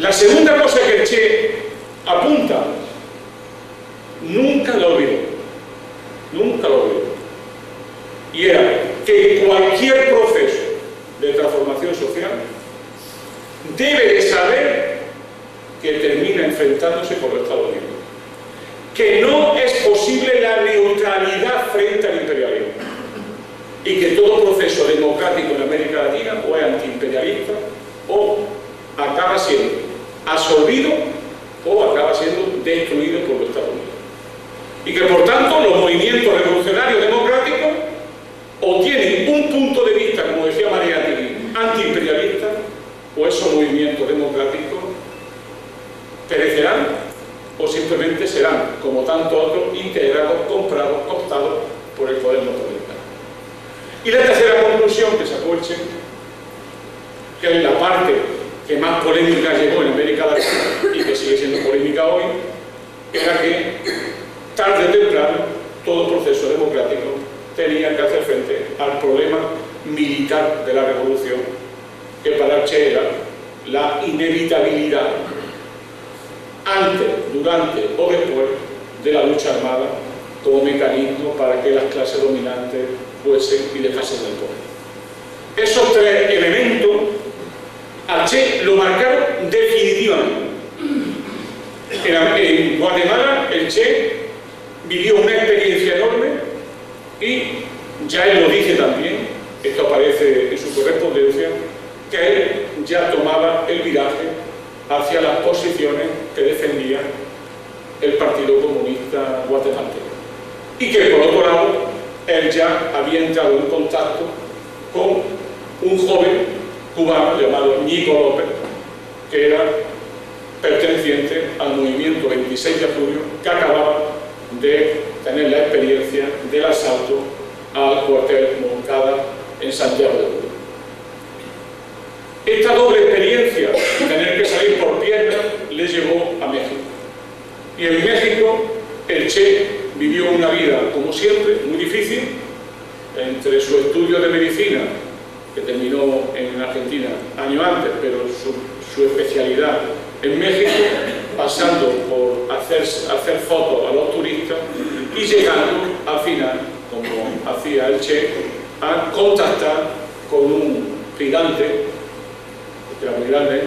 La segunda cosa que el Che apunta, nunca lo olvidó, y era que cualquier proceso de transformación social debe de saber que termina enfrentándose con los Estados Unidos, que no es posible la neutralidad frente al imperialismo y que todo proceso democrático en América Latina o es antiimperialista o acaba siendo absorbido o acaba siendo destruido por los Estados Unidos, y que por tanto los movimientos revolucionarios democráticos o tienen un punto de vista, como decía Mariátegui, antiimperialista, o esos movimientos democráticos perecerán o simplemente serán, como tantos otros, integrados, comprados, cooptados por el poder norteamericano. Y la tercera conclusión que sacó el Che, que es la parte que más polémica llegó en América Latina y que sigue siendo polémica hoy, era que tarde o temprano todo proceso democrático tenía que hacer frente al problema militar de la revolución, que para el Che era la inevitabilidad antes, durante o después de la lucha armada como mecanismo para que las clases dominantes fuesen y dejasen el poder. Esos tres elementos al Che lo marcaron definitivamente. En Guatemala el Che vivió una experiencia enorme y ya él lo dice también, esto aparece en su correspondencia, que él ya tomaba el viraje hacia las posiciones que defendía el Partido Comunista Guatemalteco, y que por otro lado él ya había entrado en contacto con un joven cubano llamado Ñigo López, que era perteneciente al movimiento 26 de julio, que acababa de tener la experiencia del asalto al cuartel Moncada en Santiago de Cuba. Esta doble experiencia de tener que salir por pierna le llevó a México. Y en México el Che vivió una vida, como siempre, muy difícil, entre su estudio de medicina, que terminó en Argentina año antes, pero su especialidad en México, pasando por hacer fotos a los turistas y llegando al final, como hacía el Che, a contactar con un gigante, que era muy grande,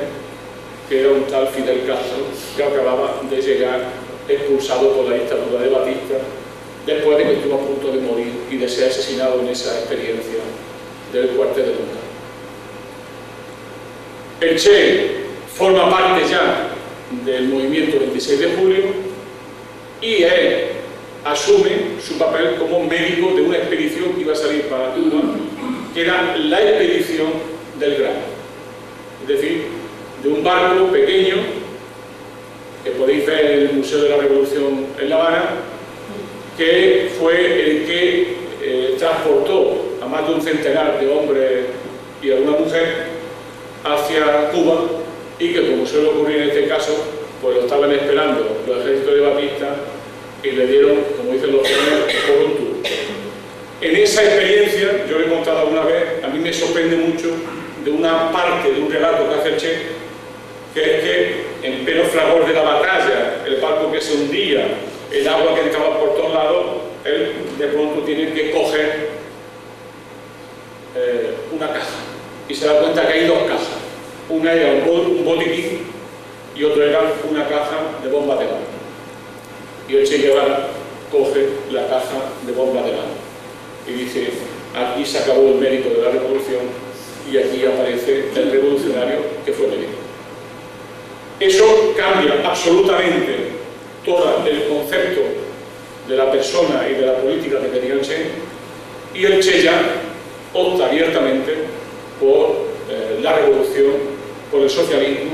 que era un tal Fidel Castro, que acababa de llegar expulsado por la dictadura de Batista, después de que estuvo a punto de morir y de ser asesinado en esa experiencia del cuartel de Moncada. El Che forma parte ya del movimiento 26 de julio y él asume su papel como médico de una expedición que iba a salir para Cuba, que era la expedición del grano, es decir, de un barco pequeño que podéis ver en el Museo de la Revolución en La Habana, que fue el que transportó a más de un centenar de hombres y alguna mujer hacia Cuba, y que, como suele ocurrir en este caso, pues lo estaban esperando los ejércitos de Batista y le dieron, como dicen los jóvenes, por un tour. En esa experiencia, yo le he contado alguna vez, a mí me sorprende mucho de una parte de un relato que hace el Che, que es que en pleno fragor de la batalla, el barco que se hundía, el agua que entraba por todos lados, él de pronto tiene que coger una caja y se da cuenta que hay dos cajas. Una era un botiquín y otra era una caja de bombas de mano. Y el Che Guevara coge la caja de bombas de mano y dice: aquí se acabó el mérito de la revolución y aquí aparece el revolucionario que fue médico. Eso cambia absolutamente todo el concepto de la persona y de la política que tenía el Che, y el Che ya opta abiertamente por la revolución, por el socialismo,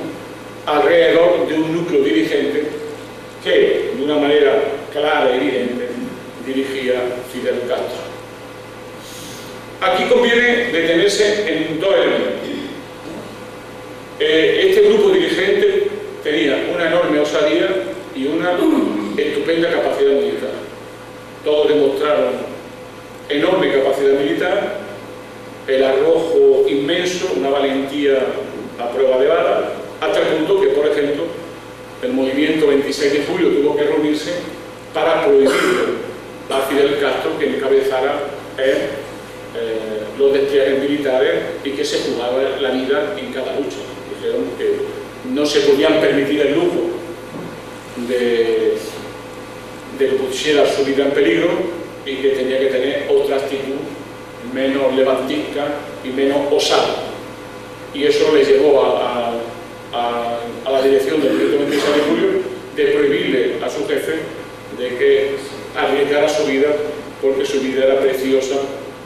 alrededor de un núcleo dirigente que, de una manera clara y evidente, dirigía Fidel Castro. Aquí conviene detenerse en dos elementos. Este grupo dirigente tenía una enorme osadía y una estupenda capacidad militar. Todos demostraron enorme capacidad militar, el arrojo inmenso, una valentía a prueba de bala, hasta el punto que, por ejemplo, 26 de julio tuvo que reunirse para prohibirle a Fidel Castro que encabezara los despliegues militares y que se jugaba la vida en cada lucha. Dijeron que no se podían permitir el lujo de que pusiera su vida en peligro y que tenía que tener otra actitud menos levantisca y menos osada. Y eso le llevó a la dirección del 26 de julio de prohibirle a su jefe de que arriesgara su vida, porque su vida era preciosa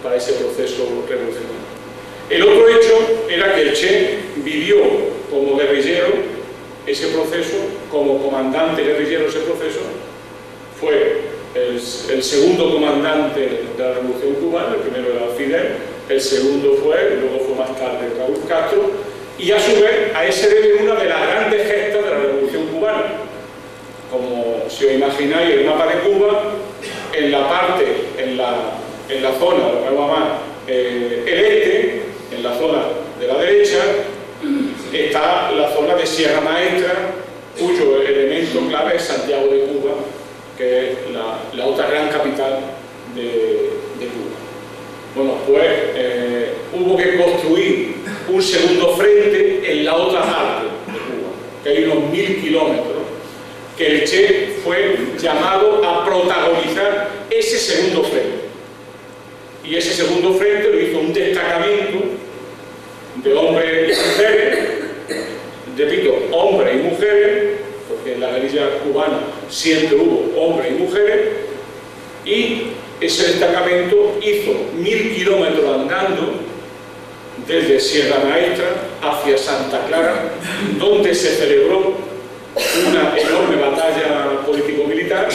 para ese proceso revolucionario. El otro hecho era que el Che vivió como guerrillero ese proceso, como comandante guerrillero ese proceso. Fue el segundo comandante de la Revolución Cubana, el primero era Fidel, el segundo fue, luego fue más tarde Raúl Castro, y a su vez a ese debe una de las grandes gestas de la Revolución Cubana. Como si os imagináis el mapa de Cuba, en la parte, en la zona, lo que vamos a llamar el este, en la zona de la derecha, está la zona de Sierra Maestra, cuyo elemento clave es Santiago de Cuba, que es la otra gran capital de Cuba. Bueno, pues hubo que construir un segundo frente en la otra parte de Cuba, que hay unos 1000 kilómetros, que el Che fue llamado a protagonizar ese segundo frente. Y ese segundo frente lo hizo un destacamento de hombres y mujeres, repito, hombres y mujeres, porque en la guerrilla cubana siempre hubo hombres y mujeres, y ese destacamento hizo 1000 kilómetros andando desde Sierra Maestra hacia Santa Clara, donde se celebró una enorme batalla político-militar,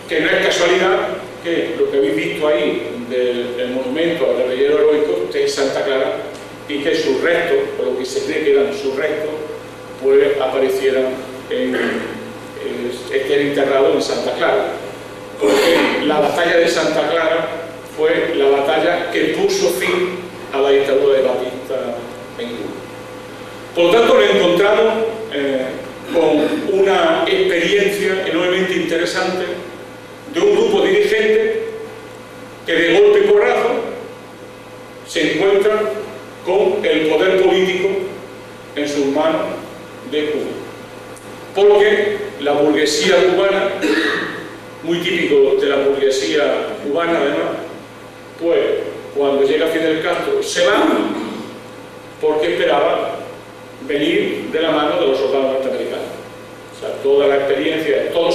que no es casualidad que lo que habéis visto ahí del monumento al guerrillero heroico esté en Santa Clara y que sus restos, o lo que se cree que eran sus restos, pues aparecieran estén enterrados en Santa Clara, porque la batalla de Santa Clara fue la batalla que puso fin a la dictadura de Batista en Cuba. Por lo tanto, nos encontramos con una experiencia enormemente interesante de un grupo dirigente que de golpe y porrazo se encuentra con el poder político en sus manos de Cuba. Porque la burguesía cubana, muy típico de la burguesía cubana además, pues cuando llega Fidel Castro se va porque esperaba venir de la mano de los soldados norteamericanos. O sea, toda la experiencia, todos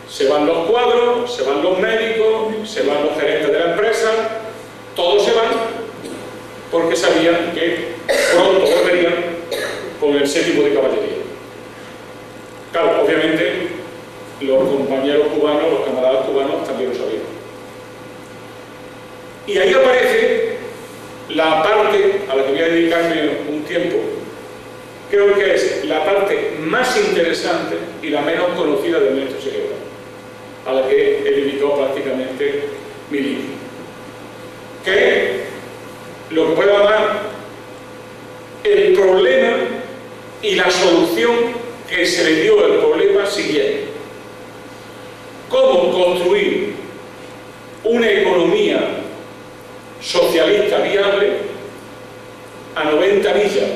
se van los cuadros, se van los médicos, se van los gerentes de la empresa, todos se van porque sabían que pronto volverían con el 7º de caballería. Claro, obviamente los compañeros cubanos, los camaradas cubanos también lo sabían. Y ahí aparece la parte a la que voy a dedicarme un tiempo. Creo que es la parte más interesante y la menos conocida del Ernesto Che Guevara, a la que he dedicado prácticamente mi libro, que es lo que puedo llamar el problema y la solución que se le dio al problema siguiente: cómo construir una economía socialista viable a 90 millas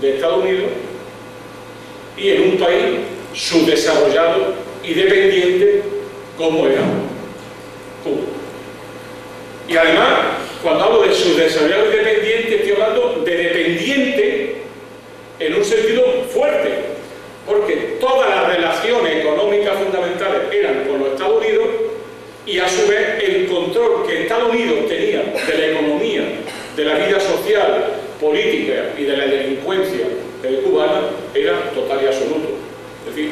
de Estados Unidos y en un país subdesarrollado y dependiente como era Cuba. Y además, cuando hablo de subdesarrollado y dependiente, estoy hablando de dependiente en un sentido fuerte, porque todas las relaciones económicas fundamentales eran con los Estados Unidos y a su vez el control que Estados Unidos tenía de la economía, de la vida social, política y de la delincuencia cubana era total y absoluto. Es decir,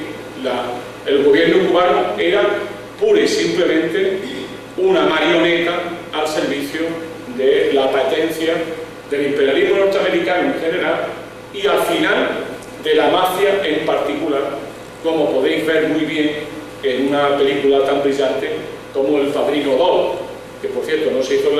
el gobierno cubano era pura y simplemente una marioneta al servicio de la apetencia del imperialismo norteamericano en general y al final de la mafia en particular, como podéis ver muy bien en una película tan brillante como El Padrino 2, que por cierto no se hizo